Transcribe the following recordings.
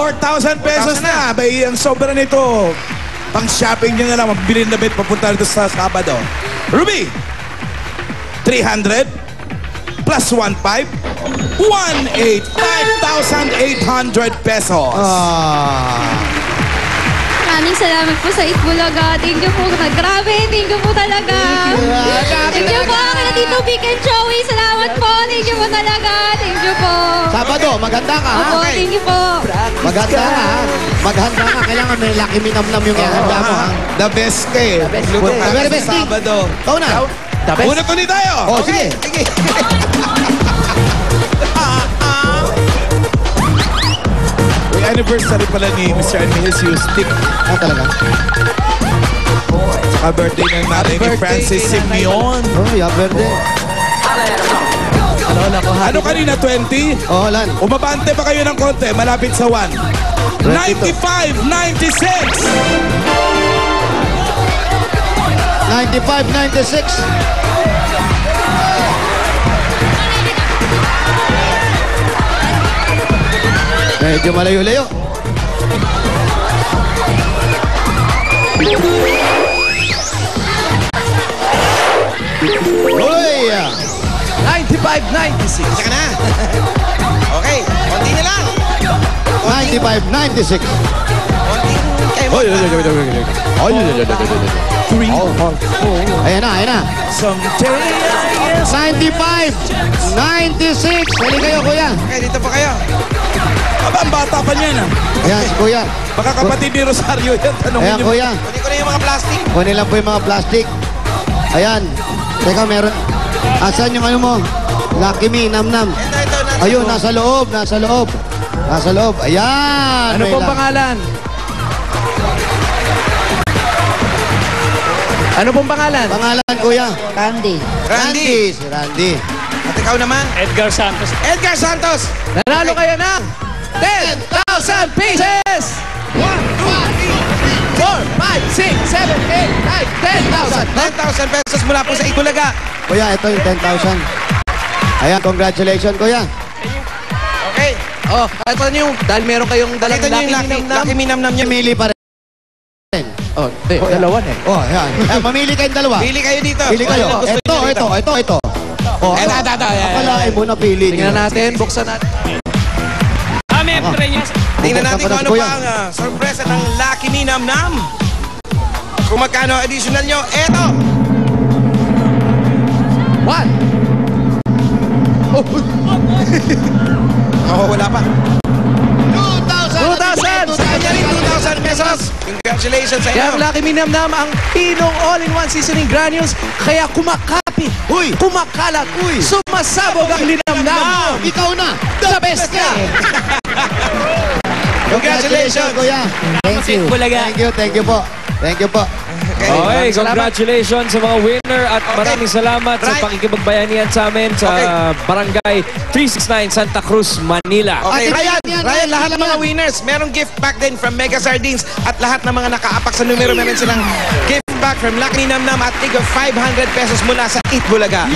4,000 pesos na. Bay, ang sobra nito. Pang shopping nyo na lang. Mabilin na bet papunta dito sa Sabado. Ruby, 300 plus 1,500. 5,800 pesos. Maraming salamat po sa Itbulaga. Thank you po. Grabe, thank you po talaga. Thank you po. Kaya Tito Vic and Joey. Salamat po. Thank you po talaga. Thank you po. Sabado, maganda ka, ha? Opo, thank you po. Maganda ka, ha? Maghanda ka. Kailangan may laki minamnam yung ihanda mo, ha? The best ka eh. Luto ka The sa best thing. Sabado. Ikaw na. Una tuloy tayo. Oh, sige. Anniversary pala ni Mr. and Mrs. Stick. Ah, talaga? Saka birthday ng nanay ni Francis Simeon. Oh, yeah, birthday. Ano kanina, 20? Oh, lan. Umabante pa kayo ng konti, malapit sa 1. 95, 96. 95, 96. Medyo malayo-layo. Uy! 95, 96. Saka na. Okay, konti na lang. 95, 96. Konting kayo mo. Ayan na. Someday I 95, 96. Hali kayo, kuya. Okay, dito po kayo. Aba, ang bata pa niyan ah. Ayan, si kuya. Baka kapatid ni Rosario yan. Tanongin Ayan, niyo. kuya. Kunin ko na yung mga plastic. Kunin lang po yung mga plastic. Ayan. Teka, meron. Asan yung ano mo? Lucky Me, nam-nam. Ito. Ayun, nasa loob. Nasa loob. Ayan. Ano pong pangalan? Ano pong pangalan? Pangalan, kuya? Randy. Randy. Si Randy. At ikaw naman? Edgar Santos. Edgar Santos. Nanalo kayo ng 10,000 pieces! 1, 2, 3, 4, 5, 6, 7, 8, 9, 10,000. 10,000 pesos mula po sa Itbulaga. Kuya, ito yung 10,000. Ayan, congratulations, kuya. Okay. Oh, ito nyo. Dahil meron kayong dalang Lucky Minamnam nyo. Mili pa rin. Oh, dalawa eh. Oh, ayan. Mamili kayong dalawa. Pili kayo dito. Pili kayo. Ano gusto nyo dito? Ito. Oh, Ito. akalain mo na pili Tingnan niyo. natin, buksan natin. May premium. Tingnan natin kung ano Kuya. pa ang sorpresa ng Lucky Minamnam. Kung magkano additional nyo, eto. 1. Oh, wala pa. 2,000! Sa kanya rin, 2,000 pesos. Congratulations sa inyo. Yan, Lucky Minamnam, ang Pinong All-in-One Seasoning Granules. Kaya kumakapit, kumakalat, sumasabog ang linamnam. Ikaw na. The best ka. Congratulations, kuya. Thank you. Thank you po. Okay, congratulations sa mga winner at maraming salamat sa pakikipagbayanihan sa amin sa Barangay 369 Santa Cruz, Manila. Okay, Ryan, Ryan, lahat ng mga winners, merong gift pack din from Mega Sardines at lahat ng mga nakaapak sa numero, meron silang gift pack from Lucky Minamnam at tig of 500 pesos mula sa Itbulaga.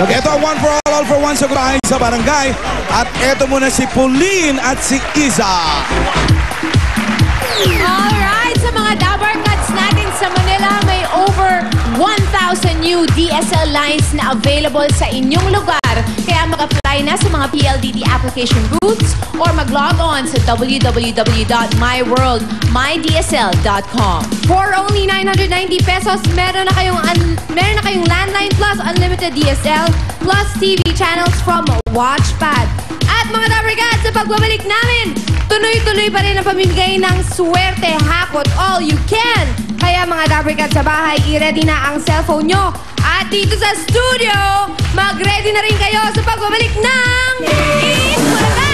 Ito ang one for all for one sa gurahin sa barangay. At ito muna si Pauline at si Iza. Alright, sa mga Dabar Cuts natin sa Manila, may over 1,000 new DSL lines na available sa inyong lugar. Kaya mag-apply na sa mga PLDT application booths or mag-log on sa www.myworldmydsl.com. For only 990 pesos, meron na kayong landline plus unlimited DSL plus TV channels from Watchpad. At mga Dabar Cuts, sa pagbabalik namin, tuloy-tuloy pa rin ang pamimigay ng swerte, hakot, all you can. Kaya mga Dabar Cuts sa bahay, i-ready na ang cellphone nyo. At dito sa studio, mag-ready na rin kayo sa pagbabalik ng Itbulaga!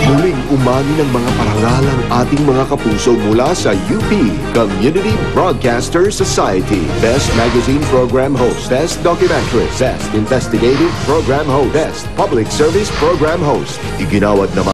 Muling umani ng mga parangal ang ating mga kapuso mula sa UP Community Broadcaster Society. Best Magazine Program Host, Best Documentary, Best Investigative Program Host, Best Public Service Program Host. Iginawad naman